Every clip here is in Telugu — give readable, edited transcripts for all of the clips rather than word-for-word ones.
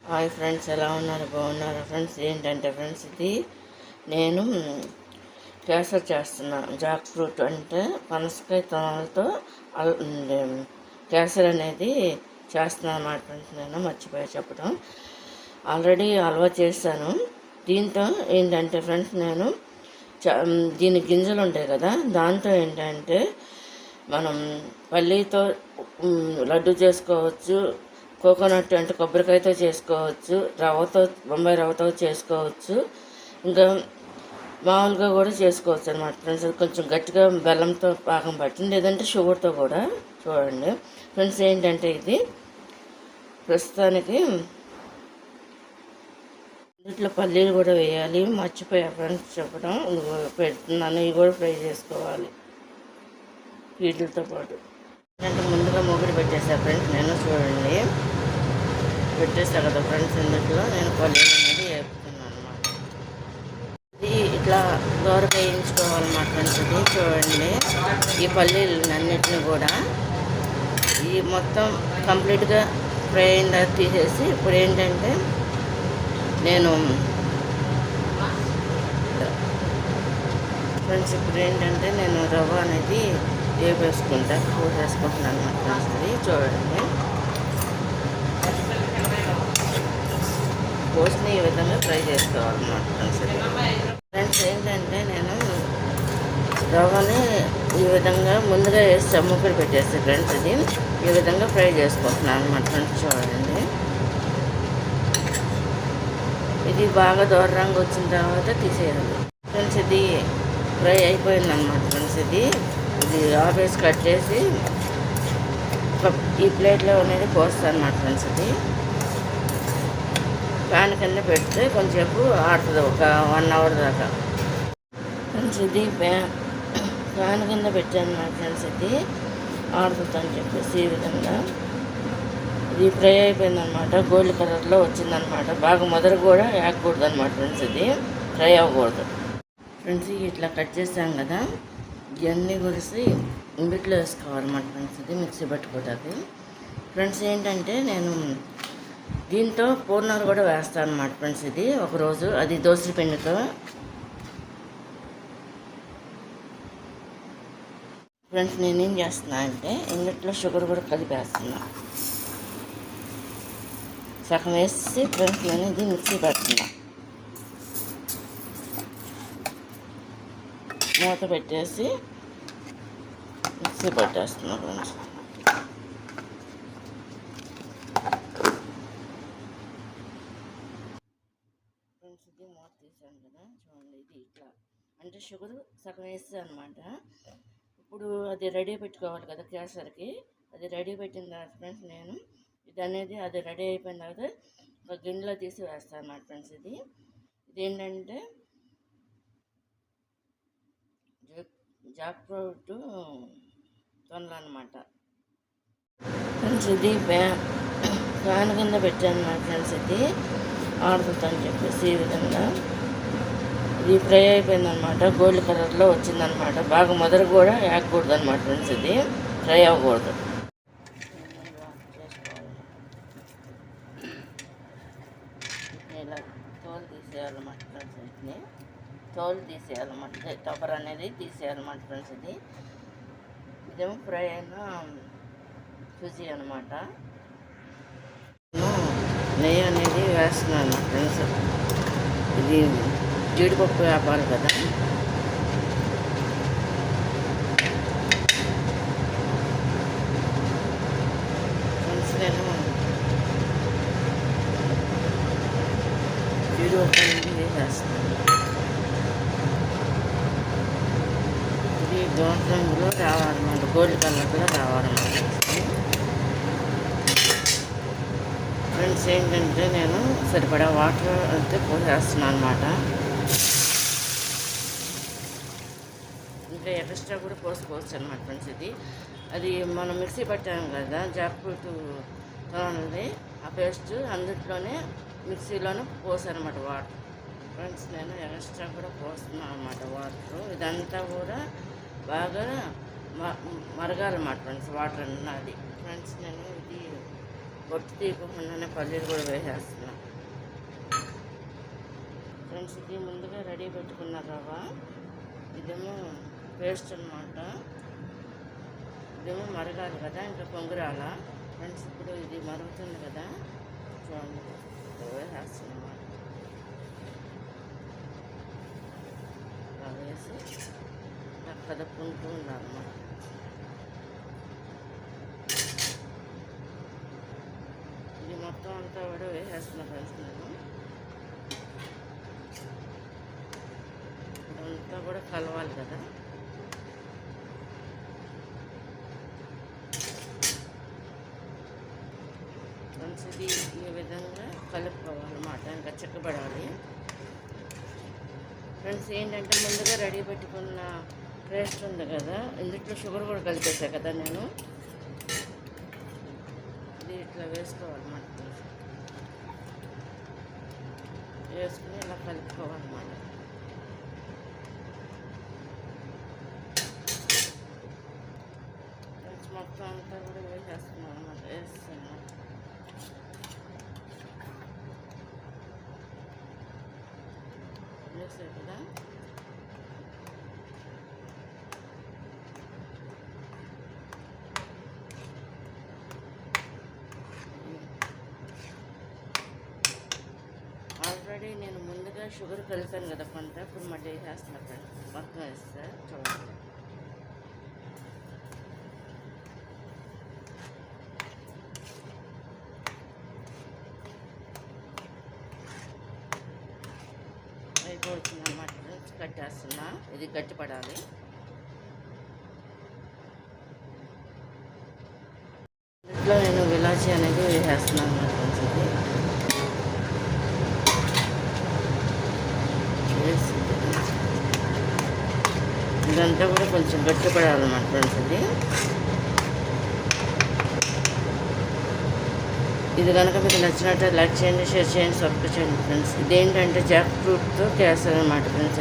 హాయ్ ఫ్రెండ్స్, ఎలా ఉన్నారు? బాగున్నారు ఫ్రెండ్స్. ఏంటంటే ఫ్రెండ్స్, ఇది నేను కేసరి చేస్తున్నా. జాక్ ఫ్రూట్ అంటే పనసకాయ తొనలతో కేసరి అనేది చేస్తున్నాను అన్నమాట ఫ్రెండ్స్. నేను మర్చిపోయా చెప్పడం. ఆల్రెడీ హల్వా చేశాను. దీంతో ఏంటంటే ఫ్రెండ్స్, నేను దీని గింజలు ఉంటాయి కదా, దాంతో ఏంటంటే మనం పల్లీతో లడ్డు చేసుకోవచ్చు, కోకోనట్ అంటే కొబ్బరికాయతో చేసుకోవచ్చు, రవ్వతో బొంబాయి రవ్వతో చేసుకోవచ్చు, ఇంకా మామూలుగా కూడా చేసుకోవచ్చు అనమాట ఫ్రెండ్స్. కొంచెం గట్టిగా బెల్లంతో పాకం పట్టింది, లేదంటే షుగర్తో కూడా. చూడండి ఫ్రెండ్స్, ఏంటంటే ఇది ప్రస్తుతానికి ఇంట్లో పల్లీలు కూడా వేయాలి, మర్చిపోయా ఫ్రెండ్స్ చెప్పడం. పెడుతున్నాను, ఇవి కూడా ఫ్రై చేసుకోవాలి వీటితో పాటు. అంటే ముందుగా మొగుడు పెట్టేసా ఫ్రెండ్స్ నేను. చూడండి, పెట్టేస్తా కదా ఫ్రెండ్స్. ఇందులో నేను పల్లీలు అనేది వేపుతున్నాను అనమాట. ఇది ఇట్లా దోరగా వేయించుకోవాలన్నమాట ఫ్రెండ్స్. ఇది చూడండి, ఈ పల్లీలు అన్నిటిని కూడా ఈ మొత్తం కంప్లీట్గా ఫ్రై అయిన తర్వాత తీసేసి, ఇప్పుడు ఏంటంటే నేను ఫ్రెండ్స్ రవ్వ అనేది వేసుకుంటున్నాను అనమాట ఫ్రెండ్స్. ఇది చూడండి, పోస్ట్ని ఈ విధంగా ఫ్రై చేసుకోవాలన్నమాట ఫ్రెండ్స్. ఫ్రెండ్స్, ఏంటంటే నేను రవ్వని ఈ విధంగా ముందుగా వేసి చమ్ముకుని పెట్టేస్తే ఫ్రెండ్స్, ఇది ఈ విధంగా ఫ్రై చేసుకుంటున్నాను అనమాట ఫ్రెండ్స్. చూడండి, ఇది బాగా దూర రంగు వచ్చిన తర్వాత తీసేయాలి ఫ్రెండ్స్. ఇది ఫ్రై అయిపోయింది అనమాట ఫ్రెండ్స్. ఇది ఆఫీస్ కట్ చేసి ఈ ప్లేట్లో అనేది పోస్తాను అనమాట ఫ్రెండ్స్. ఇది ఫ్యాన్ కింద పెడితే కొంచెంసేపు ఆడుతుంది, ఒక 1 అవర్ దాకా ఫ్రెండ్స్. ఇది ఫ్యాన్ కింద పెట్టాను అనమాట ఫ్రెండ్స్. ఇది ఆడుతుంది అని చెప్పేసి ఈ విధంగా ఇది ఫ్రై అయిపోయింది అనమాట. గోల్డ్ కలర్లో వచ్చిందనమాట. బాగా మొదలు కూడా వేయకూడదు అనమాట ఫ్రెండ్స్. ఇది ఫ్రై అవ్వకూడదు ఫ్రెండ్స్. ఇట్లా కట్ చేస్తాం కదా, ఇవన్నీ కొలిసి ఇంట్లో వేసుకోవాలన్నమాట ఫ్రెండ్స్. ఇది మిక్సీ పట్టుకోవడానికి ఫ్రెండ్స్. ఏంటంటే నేను దీంతో పూర్ణాలు కూడా వేస్తాను అన్నమాట ఫ్రెండ్స్. ఇది ఒకరోజు అది దోసల పిండితో ఫ్రెండ్స్. నేనేం చేస్తున్నా అంటే ఇంట్లో షుగర్ కూడా కలిపేస్తున్నా, సగం వేసి ఫ్రెండ్స్ నేను ఇది మిక్సీ పెడుతున్నా. మూత పెట్టేసి మిక్సీ పట్టేస్తున్నా ఫ్రెండ్స్. ఫ్రెండ్స్, ఇది మూత తీసాను కదా, చూడండి. ఇది ఇట్లా అంటే షుగర్ సగం వేస్తే అనమాట. ఇప్పుడు అది రెడీ పెట్టుకోవాలి కదా కేసరికి. అది రెడీ పెట్టిన తర్వాత ఫ్రెండ్స్ నేను ఇది అనేది అది రెడీ అయిపోయిన తర్వాత ఒక గిన్నెలో తీసి వేస్తాను అన్నమాట ఫ్రెండ్స్. ఇదేంటంటే జాక్ ఫ్రూట్ తొనలు అనమాట ఫ్రెండ్స్. ఇది ఫ్యాన్ కింద పెట్టాను అన్నమాట ఫ్రెండ్స్. ఇది ఆడుతుంది అని చెప్పేసి ఈ విధంగా ఇది ఫ్రై అయిపోయింది అనమాట. గోల్డ్ కలర్లో వచ్చిందనమాట. బాగా మొదలు కూడా వేయకూడదు అనమాట ఫ్రెండ్స్. ఇది ఫ్రై అవ్వకూడదు. ఇలా తోలు తీసేయాలన్నమాట ఫ్రెండ్స్. వీటిని తోలు తీసేయాలన్నమాట. కొబ్బరి అనేది తీసేయాలన్నమాట ఫ్రెండ్స్. ఇదేమో ఫ్రై అయిన సుజీ అనమాట. నెయ్యి అనేది వేస్తున్నాను ఫ్రెండ్స్. ఇది జీడిపప్పు వ్యాపారం కదా. ఫ్రెండ్స్, నేను జీడిపప్పు అనేది వేసేస్తాను. ఇది గోల్డ్ రంగులో రావాలన్నమాట, గోల్డ్ కలర్లో రావాలన్నమాట ఫ్రెండ్స్. ఏంటంటే నేను సరిపడా వాటర్ అయితే పోసేస్తున్నాను అనమాట. ఇంకా ఎక్స్ట్రా కూడా పోసుకోవచ్చు అనమాట ఫ్రెండ్స్. అది మనం మిక్సీ పట్టాము కదా జాక్ ఫ్రూట్ తోనది, ఆ పేస్ట్ అందులోనే మిక్సీలోనే పోసానమాట వాటర్ ఫ్రెండ్స్. నేను ఎక్స్ట్రా కూడా పోస్తున్నాను అనమాట వాటర్. ఇదంతా కూడా బాగా మరగాలన్నమాట ఫ్రెండ్స్, వాటర్ అన్నది ఫ్రెండ్స్. నేను ఇది పొట్టు తీయకుండానే పల్లీలు కూడా వేసేస్తున్నా. ఫ్రెండ్స్, ఇది ముందుగా రెడీ పెట్టుకున్న రవ్వ, ఇదేమో పేస్ట్ అనమాట. ఇదేమో మరగాలి కదా, ఇంకా పొంగురాల. ఫ్రెండ్స్, ఇప్పుడు ఇది మరుగుతుంది కదా, చూడండి వేసేస్తున్నమాట. వేసి కదుపుకుంటూ ఉండాలన్నమాట. ఇది మొత్తం అంతా కూడా వేసేస్తున్నా ఫ్రెండ్స్. నేను ఇదంతా కూడా కలవాలి కదా. ఫ్రెండ్స్, ఇది ఈ విధంగా కలుపుకోవాలన్నమాట, ఇంకా చిక్కబడాలి. ఫ్రెండ్స్, ఏంటంటే ముందుగా రెడీ పెట్టుకున్న పేస్ట్ ఉంది కదా, ఇందులో షుగర్ కూడా కలిపేసా కదా నేను. ఇది ఇట్లా వేసుకోవాలన్నమాట. వేసుకుని ఇలా కలుపుకోవాలన్నమాట. ఫ్రెండ్స్, మొత్తం అంతా కూడా వేసేస్తున్నాం అన్నమాట. వేస్తున్నాం. వేసే కదా. ఆల్రెడీ నేను ముందుగా షుగర్ కలిపాను కదా కొంత, ఇప్పుడు మళ్ళీ వేసేస్తున్నా ఫ్రెండ్స్. మొత్తం వేస్తా చూడండి. అయిపోతుంది అన్నమాట ఫ్రెండ్స్. కట్టేస్తున్నా, ఇది గట్టిపడాలి. ఇంట్లో నేను విలాచి అనేది వేసేస్తున్నాను అన్నమాట ఫ్రెండ్స్. ఇదంతా కూడా కొంచెం గట్టిపడాలన్నమాట ఫ్రెండ్స్. ఇది కనుక మీకు నచ్చినట్టు లైక్ చేయండి, షేర్ చేయండి, సబ్స్క్రైబ్ చేయండి ఫ్రెండ్స్. ఇదేంటంటే జాక్ ఫ్రూట్తో కేసరి అనమాట ఫ్రెండ్స్.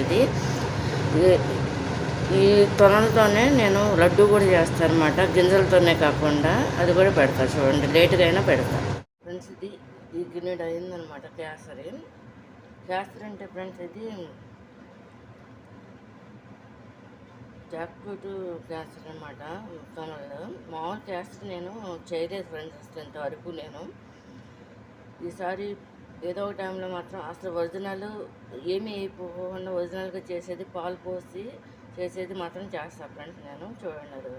ఈ తొనలతోనే నేను లడ్డు కూడా చేస్తాను అనమాట, గింజలతోనే కాకుండా. అది కూడా పెడతా చూడండి, లేటుగా అయినా పెడతా ఫ్రెండ్స్. ఈ గిన్నెడు అయిందనమాట కేసరి. అంటే ఫ్రెండ్స్, ఇది జాక్ ఫ్రూట్ కేసరి అనమాట. తొనలు మామూలు కేసరి నేను చేయలేదు ఫ్రెండ్స్ ఇంతవరకు. నేను ఈసారి ఏదో ఒక టైంలో మాత్రం అసలు ఒరిజినల్ ఏమీ అయిపోకుండా ఒరిజినల్గా చేసేది, పాలు పోసి చేసేది మాత్రం చేస్తాను ఫ్రెండ్స్ నేను. చూడండి అది.